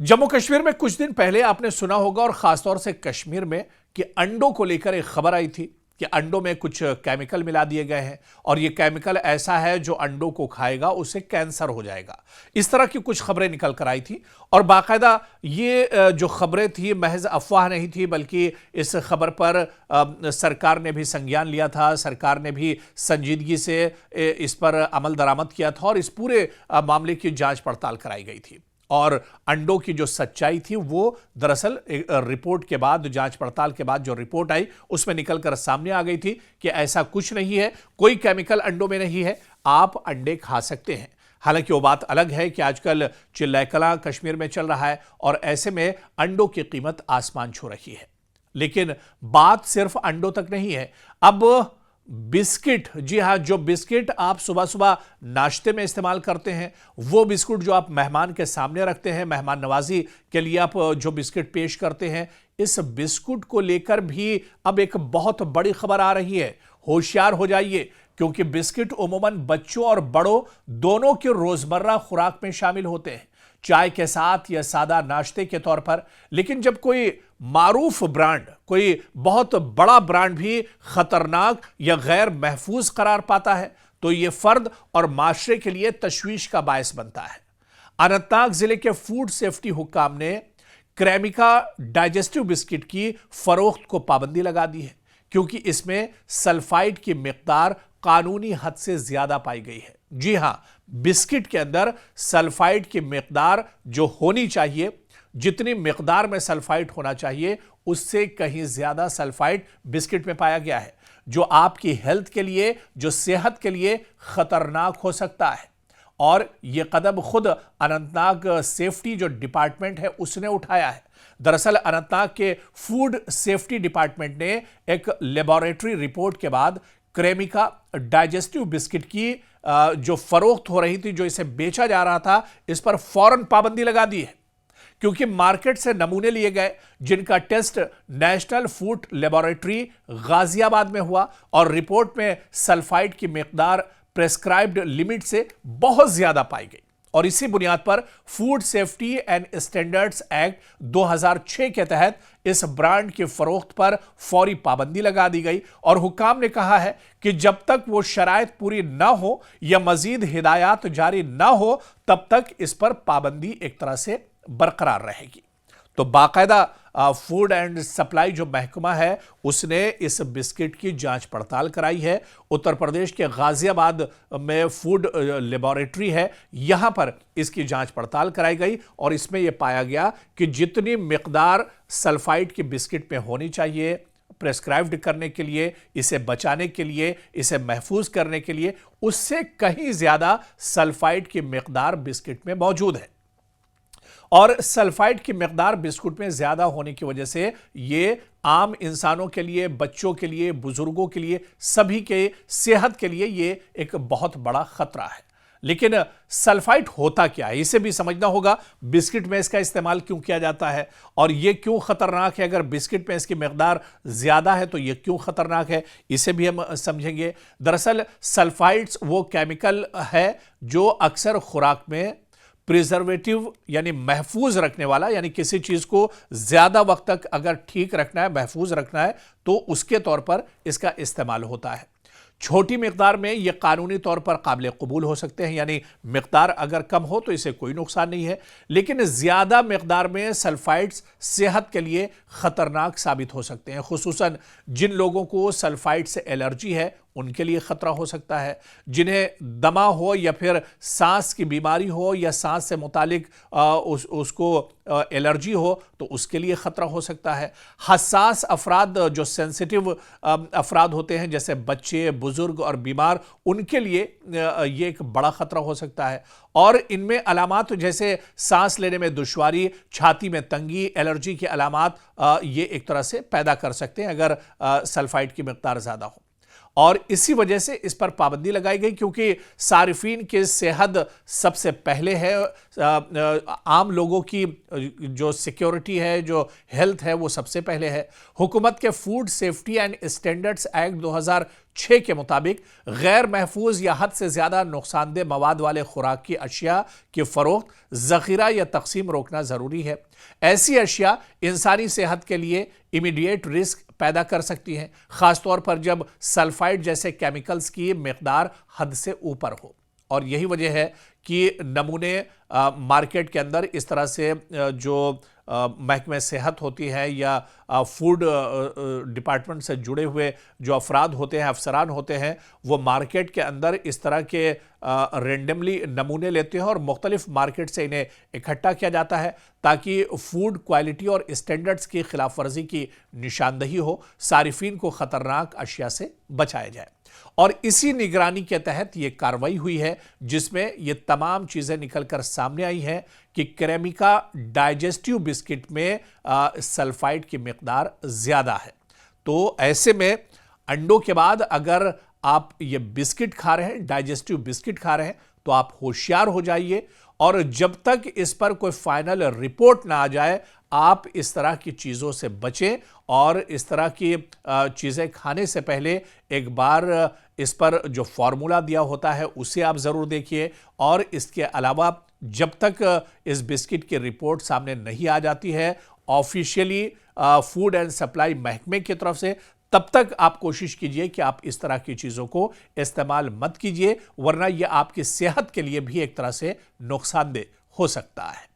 जम्मू कश्मीर में कुछ दिन पहले आपने सुना होगा और खासतौर से कश्मीर में कि अंडों को लेकर एक खबर आई थी कि अंडों में कुछ केमिकल मिला दिए गए हैं और यह केमिकल ऐसा है जो अंडों को खाएगा उसे कैंसर हो जाएगा। इस तरह की कुछ खबरें निकल कर आई थी और बाकायदा ये जो खबरें थी महज अफवाह नहीं थी, बल्कि इस खबर पर सरकार ने भी संज्ञान लिया था, सरकार ने भी संजीदगी से इस पर अमल दरामद किया था और इस पूरे मामले की जांच पड़ताल कराई गई थी। और अंडों की जो सच्चाई थी वो दरअसल रिपोर्ट के बाद, जांच पड़ताल के बाद जो रिपोर्ट आई उसमें निकलकर सामने आ गई थी कि ऐसा कुछ नहीं है, कोई केमिकल अंडों में नहीं है, आप अंडे खा सकते हैं। हालांकि वो बात अलग है कि आजकल चिल्लाकला कश्मीर में चल रहा है और ऐसे में अंडों की कीमत आसमान छू रही है। लेकिन बात सिर्फ अंडों तक नहीं है, अब बिस्किट, जी हां, जो बिस्किट आप सुबह सुबह नाश्ते में इस्तेमाल करते हैं, वो बिस्कुट जो आप मेहमान के सामने रखते हैं, मेहमान नवाजी के लिए आप जो बिस्किट पेश करते हैं, इस बिस्कुट को लेकर भी अब एक बहुत बड़ी खबर आ रही है। होशियार हो जाइए, क्योंकि बिस्किट उमूमन बच्चों और बड़ों दोनों के रोजमर्रा खुराक में शामिल होते हैं, चाय के साथ या सादा नाश्ते के तौर पर। लेकिन जब कोई मारूफ ब्रांड, कोई बहुत बड़ा ब्रांड भी खतरनाक या गैर महफूज करार पाता है तो यह फर्द और माशरे के लिए तशवीश का बायस बनता है। अनंतनाग जिले के फूड सेफ्टी हुक्काम ने क्रेमिका डाइजेस्टिव बिस्किट की फरोख्त को पाबंदी लगा दी है, क्योंकि इसमें सल्फाइड की मिकदार कानूनी हद से ज्यादा पाई गई है। जी हां, बिस्किट के अंदर सल्फाइड की मिकदार जो होनी चाहिए, जितनी मिकदार में सल्फाइड होना चाहिए, उससे कहीं ज्यादा सल्फाइड बिस्किट में पाया गया है, जो आपकी हेल्थ के लिए, जो सेहत के लिए खतरनाक हो सकता है। और यह कदम खुद अनंतनाग सेफ्टी जो डिपार्टमेंट है उसने उठाया है। दरअसल अनंतनाग के फूड सेफ्टी डिपार्टमेंट ने एक लेबोरेटरी रिपोर्ट के बाद क्रेमिका डाइजेस्टिव बिस्किट की जो फरोख्त हो रही थी, जो इसे बेचा जा रहा था, इस पर फौरन पाबंदी लगा दी है, क्योंकि मार्केट से नमूने लिए गए जिनका test national food laboratory Ghaziabad में हुआ और रिपोर्ट में सल्फाइड की मिकदार प्रेस्क्राइब्ड लिमिट से बहुत ज्यादा पाई गई। और इसी बुनियाद पर food safety and standards act 2006 के तहत इस ब्रांड की फरोख्त पर फौरी पाबंदी लगा दी गई और हुक्काम ने कहा है कि जब तक वो शराइत पूरी ना हो या मजीद हिदायत जारी ना हो, तब तक इस पर पाबंदी एक तरह से बरकरार रहेगी। तो बाकायदा फूड एंड सप्लाई जो महकमा है उसने इस बिस्किट की जांच पड़ताल कराई है। उत्तर प्रदेश के गाजियाबाद में फूड लेबोरेटरी है, यहां पर इसकी जांच पड़ताल कराई गई और इसमें यह पाया गया कि जितनी मिकदार सल्फाइड की बिस्किट में होनी चाहिए प्रेस्क्राइब्ड करने के लिए, इसे बचाने के लिए, इसे महफूज करने के लिए, उससे कहीं ज्यादा सल्फाइड की मिकदार बिस्किट में मौजूद है। और सल्फाइड की मिकदार बिस्कुट में ज्यादा होने की वजह से यह आम इंसानों के लिए, बच्चों के लिए, बुजुर्गों के लिए, सभी के सेहत के लिए यह एक बहुत बड़ा खतरा है। लेकिन सल्फाइड होता क्या है, इसे भी समझना होगा। बिस्किट में इसका इस्तेमाल क्यों किया जाता है और यह क्यों खतरनाक है? अगर बिस्किट में इसकी मिकदार ज्यादा है तो यह क्यों खतरनाक है, इसे भी हम समझेंगे। दरअसल सल्फाइड्स वो केमिकल है जो अक्सर खुराक में प्रिजर्वेटिव यानी महफूज रखने वाला, यानी किसी चीज को ज्यादा वक्त तक अगर ठीक रखना है, महफूज रखना है, तो उसके तौर पर इसका इस्तेमाल होता है। छोटी मिकदार में यह कानूनी तौर पर काबिल कबूल हो सकते हैं, यानी मिकदार अगर कम हो तो इसे कोई नुकसान नहीं है। लेकिन ज्यादा मिकदार में सल्फाइड्स सेहत के लिए खतरनाक साबित हो सकते हैं, खुसूसन जिन लोगों को सल्फाइड से एलर्जी है उनके लिए खतरा हो सकता है। जिन्हें दमा हो या फिर सांस की बीमारी हो या सांस से मुतालिक उसको एलर्जी हो तो उसके लिए खतरा हो सकता है। हसास अफराद, जो सेंसिटिव अफराद होते हैं जैसे बच्चे, बुजुर्ग और बीमार, उनके लिए ये एक बड़ा खतरा हो सकता है। और इनमें अलामात जैसे सांस लेने में दुश्वारी, छाती में तंगी, एलर्जी के अलामात ये एक तरह से पैदा कर सकते हैं अगर सल्फाइड की मिकदार ज्यादा हो। और इसी वजह से इस पर पाबंदी लगाई गई, क्योंकि सारिफीन की सेहत सबसे पहले है। आम लोगों की जो सिक्योरिटी है, जो हेल्थ है, वो सबसे पहले है। हुकूमत के food safety and standards act 2006 के मुताबिक गैर महफूज या हद से ज्यादा नुकसानदेह मवाद वाले खुराक की अशिया की फरोख्त, जखीरा या तकसीम रोकना जरूरी है। ऐसी अशिया इंसानी सेहत के लिए इमीडिएट रिस्क पैदा कर सकती हैं, खासतौर पर जब सल्फाइड जैसे केमिकल्स की मिकदार हद से ऊपर हो। और यही वजह है कि नमूने मार्केट के अंदर इस तरह से जो महकमे सेहत होती है या फूड डिपार्टमेंट से जुड़े हुए जो अफराद होते हैं, अफसरान होते हैं, वो मार्केट के अंदर इस तरह के रेंडमली नमूने लेते हैं और मुख्तलिफ मार्केट से इन्हें इकट्ठा किया जाता है ताकि फूड क्वालिटी और स्टैंडर्ड्स की खिलाफ वर्जी की निशानदही हो, सारिफीन को खतरनाक अशिया से बचाया जाए। और इसी निगरानी के तहत यह कार्रवाई हुई है, जिसमें ये तमाम चीजें निकलकर सामने आई हैं कि क्रेमिका डाइजेस्टिव बिस्किट में सल्फाइड की मिकदार ज्यादा है। तो ऐसे में अंडों के बाद अगर आप ये बिस्किट खा रहे हैं, डाइजेस्टिव बिस्किट खा रहे हैं, तो आप होशियार हो जाइए। और जब तक इस पर कोई फाइनल रिपोर्ट ना आ जाए, आप इस तरह की चीज़ों से बचें और इस तरह की चीज़ें खाने से पहले एक बार इस पर जो फॉर्मूला दिया होता है उसे आप ज़रूर देखिए। और इसके अलावा जब तक इस बिस्किट की रिपोर्ट सामने नहीं आ जाती है ऑफिशियली फूड एंड सप्लाई महकमे की तरफ से, तब तक आप कोशिश कीजिए कि आप इस तरह की चीज़ों को इस्तेमाल मत कीजिए, वरना यह आपकी सेहत के लिए भी एक तरह से नुकसानदेह हो सकता है।